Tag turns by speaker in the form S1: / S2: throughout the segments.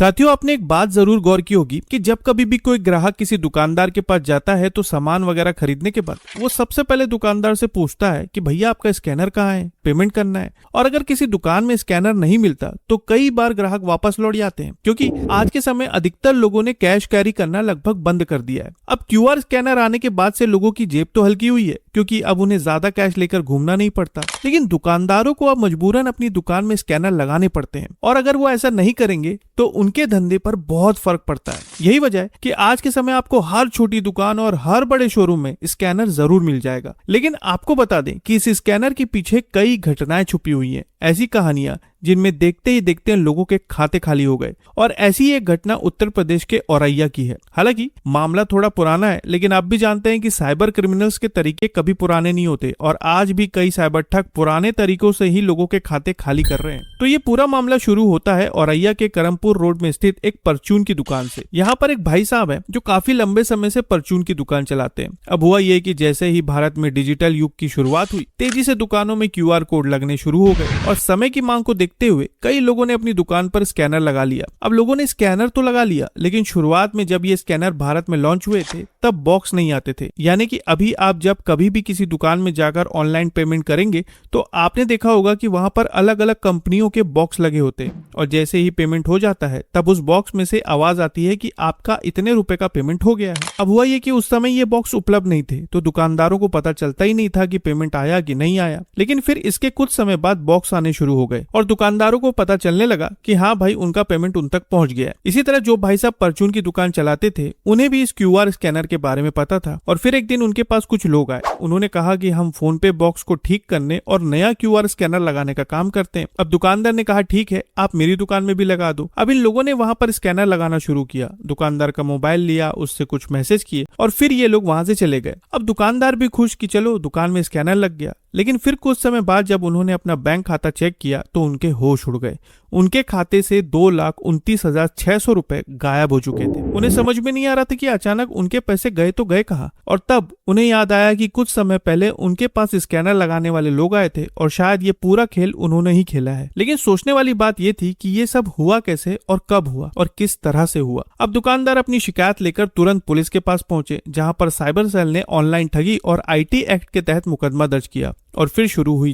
S1: साथियों, आपने एक बात जरूर गौर की होगी कि जब कभी भी कोई ग्राहक किसी दुकानदार के पास जाता है तो सामान वगैरह खरीदने के बाद वो सबसे पहले दुकानदार से पूछता है कि भैया आपका स्कैनर कहाँ है, पेमेंट करना है। और अगर किसी दुकान में स्कैनर नहीं मिलता तो कई बार ग्राहक वापस लौट जाते हैं, क्योंकि आज के समय अधिकतर लोगों ने कैश कैरी करना लगभग बंद कर दिया है। अब क्यूआर स्कैनर आने के बाद से लोगों की जेब तो हल्की हुई है, क्योंकि अब उन्हें ज्यादा कैश लेकर घूमना नहीं पड़ता, लेकिन दुकानदारों को अब मजबूरन अपनी दुकान में स्कैनर लगाने पड़ते हैं। और अगर वो ऐसा नहीं करेंगे तो उनके धंधे पर बहुत फर्क पड़ता है। यही वजह है कि आज के समय आपको हर छोटी दुकान और हर बड़े शोरूम में स्कैनर जरूर मिल जाएगा। लेकिन आपको बता दें कि इस स्कैनर के पीछे कई घटनाएं छुपी हुई हैं, ऐसी कहानियां जिनमें देखते ही देखते लोगों के खाते खाली हो गए। और ऐसी एक घटना उत्तर प्रदेश के औरैया की है। हालांकि मामला थोड़ा पुराना है, लेकिन आप भी जानते हैं कि साइबर क्रिमिनल्स के तरीके कभी पुराने नहीं होते और आज भी कई साइबर ठग पुराने तरीकों से ही लोगों के खाते खाली कर रहे हैं। तो ये पूरा मामला शुरू होता है औरैया के करमपुर रोड में स्थित एक परचून की दुकान से। यहाँ पर एक भाई साहब है जो काफी लंबे समय से परचून की दुकान चलाते हैं। अब हुआ ये कि जैसे ही भारत में डिजिटल युग की शुरुआत हुई, तेजी से दुकानों में क्यूआर कोड लगने शुरू हो गए और समय की मांग को देखते हुए कई लोगों ने अपनी दुकान पर स्कैनर लगा लिया। अब लोगों ने स्कैनर तो लगा लिया, लेकिन शुरुआत में जब ये स्कैनर भारत में लॉन्च हुए थे तब बॉक्स नहीं आते थे। यानी कि अभी आप जब कभी भी किसी दुकान में जाकर ऑनलाइन पेमेंट करेंगे तो आपने देखा होगा कि वहां पर अलग अलग कंपनियों के बॉक्स लगे होते हैं और जैसे ही पेमेंट हो जाता है तब उस बॉक्स में से आवाज आती है कि आपका इतने रुपए का पेमेंट हो गया है। अब हुआ ये कि उस समय ये बॉक्स उपलब्ध नहीं थे, तो दुकानदारों को पता चलता ही नहीं था कि पेमेंट आया कि नहीं आया। लेकिन फिर इसके कुछ समय बाद बॉक्स आने शुरू हो गए और दुकानदारों को पता चलने लगा कि हाँ भाई, उनका पेमेंट उन तक पहुंच गया। इसी तरह जो भाई साहब परचून की दुकान चलाते थे उन्हें भी इस क्यूआर स्कैनर के बारे में पता था। और फिर एक दिन उनके पास कुछ लोग आए। उन्होंने कहा कि हम फोन पे बॉक्स को ठीक करने और नया क्यूआर स्कैनर लगाने का काम करते हैं। अब दुकानदार ने कहा ठीक है, आप मेरी दुकान में भी लगा दो। अब इन लोगों ने वहां पर स्कैनर लगाना शुरू किया। दुकानदार का मोबाइल लिया, उससे कुछ मैसेज किए और फिर ये लोग वहां से चले गए। अब दुकानदार भी खुश कि चलो दुकान में स्कैनर लग गया। लेकिन फिर कुछ समय बाद जब उन्होंने अपना बैंक खाता चेक किया तो उनके होश उड़ गए। उनके खाते से 2,29,600 रुपए गायब हो चुके थे। उन्हें समझ में नहीं आ रहा था कि अचानक उनके पैसे गए तो गए कहाँ। और तब उन्हें याद आया कि कुछ समय पहले उनके पास स्कैनर लगाने वाले लोग आए थे और शायद ये पूरा खेल उन्होंने ही खेला है। लेकिन सोचने वाली बात ये थी कि ये सब हुआ कैसे और कब हुआ और किस तरह से हुआ। अब दुकानदार अपनी शिकायत लेकर तुरंत पुलिस के पास पहुंचे, जहां पर साइबर सेल ने ऑनलाइन ठगी और IT एक्ट के तहत मुकदमा दर्ज किया और फिर शुरू हुई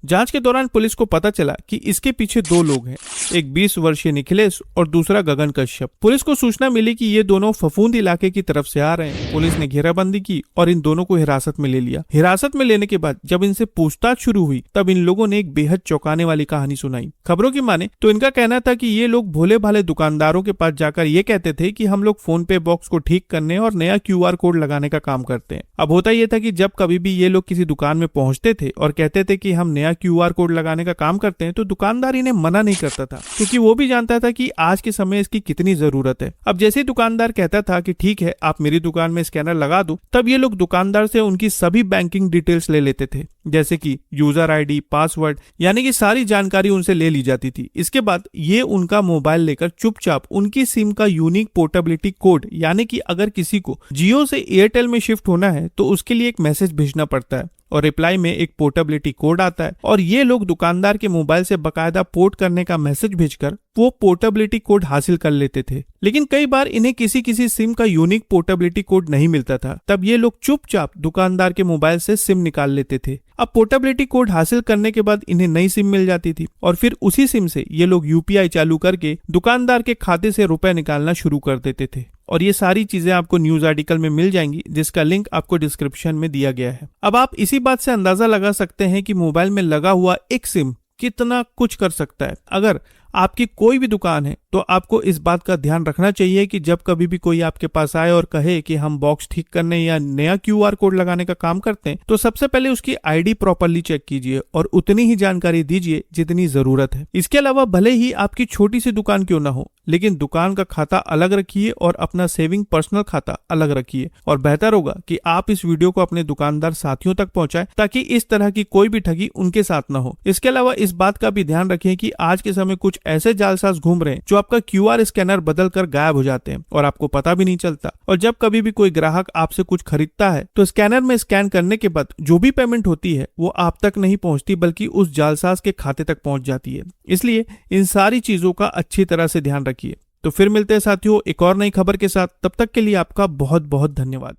S1: जांच के दौरान पुलिस को पता चला कि इसके पीछे दो लोग हैं, एक 20 वर्षीय निखिलेश और दूसरा गगन कश्यप। पुलिस को सूचना मिली कि ये दोनों फफूंद इलाके की तरफ से आ रहे हैं। पुलिस ने घेराबंदी की और इन दोनों को हिरासत में ले लिया। हिरासत में लेने के बाद जब इनसे पूछताछ शुरू हुई तब इन लोगों ने एक बेहद चौंकाने वाली कहानी सुनाई। खबरों की माने तो इनका कहना था कि ये लोग भोले भाले दुकानदारों के पास जाकर ये कहते थे कि हम लोग फोन पे बॉक्स को ठीक करने और नया क्यूआर कोड लगाने का काम करते हैं। अब होता यह था कि जब कभी भी ये लोग किसी दुकान में पहुंचते थे और कहते थे कि हम नया क्यूआर कोड लगाने का काम करते हैं तो दुकानदार इन्हें मना नहीं करता था, क्योंकि वो भी जानता था कि आज के समय इसकी कितनी जरूरत है। अब जैसे दुकानदार कहता था कि ठीक है, आप मेरी दुकान में स्कैनर लगा दो, तब ये लोग दुकानदार से उनकी सभी बैंकिंग डिटेल्स ले लेते थे, जैसे कि यूजर ID, पासवर्ड, यानी कि सारी जानकारी उनसे ले ली जाती थी। इसके बाद ये उनका मोबाइल लेकर चुपचाप उनकी सिम का यूनिक पोर्टेबिलिटी कोड, यानी कि अगर किसी को जियो से एयरटेल में शिफ्ट होना है तो उसके लिए एक मैसेज भेजना पड़ता है और रिप्लाई में एक पोर्टेबिलिटी कोड आता है और ये लोग दुकानदार के मोबाइल से बकायदा पोर्ट करने का मैसेज भेजकर वो पोर्टेबिलिटी कोड हासिल कर लेते थे। लेकिन कई बार इन्हें किसी सिम का यूनिक पोर्टेबिलिटी कोड नहीं मिलता था, तब ये लोग चुपचाप दुकानदार के मोबाइल से सिम निकाल लेते थे। अब पोर्टेबिलिटी कोड हासिल करने के बाद इन्हें नई सिम मिल जाती थी और फिर उसी सिम से ये लोग UPI चालू करके दुकानदार के खाते से रुपए निकालना शुरू कर देते थे। और ये सारी चीजें आपको न्यूज आर्टिकल में मिल जाएंगी, जिसका लिंक आपको डिस्क्रिप्शन में दिया गया है। अब आप इसी बात से अंदाजा लगा सकते हैं कि मोबाइल में लगा हुआ एक सिम कितना कुछ कर सकता है। अगर आपकी कोई भी दुकान है तो आपको इस बात का ध्यान रखना चाहिए कि जब कभी भी कोई आपके पास आए और कहे कि हम बॉक्स ठीक करने या नया क्यूआर कोड लगाने का काम करते हैं, तो सबसे पहले उसकी ID प्रॉपर्ली चेक कीजिए और उतनी ही जानकारी दीजिए जितनी जरूरत है। इसके अलावा भले ही आपकी छोटी सी दुकान क्यों ना हो, लेकिन दुकान का खाता अलग रखिए और अपना सेविंग पर्सनल खाता अलग रखिए। और बेहतर होगा कि आप इस वीडियो को अपने दुकानदार साथियों तक पहुंचाएं, ताकि इस तरह की कोई भी ठगी उनके साथ ना हो। इसके अलावा इस बात का भी ध्यान रखें कि आज के समय कुछ ऐसे जालसाज घूम रहे हैं जो आपका क्यूआर स्कैनर बदल कर गायब हो जाते हैं और आपको पता भी नहीं चलता। और जब कभी भी कोई ग्राहक आपसे कुछ खरीदता है तो स्कैनर में स्कैन करने के बाद जो भी पेमेंट होती है वो आप तक नहीं पहुंचती, बल्कि उस जालसाज के खाते तक पहुंच जाती है। इसलिए इन सारी चीजों का अच्छी तरह से ध्यान रखिए। तो फिर मिलते हैं साथियों एक और नई खबर के साथ, तब तक के लिए आपका बहुत बहुत धन्यवाद।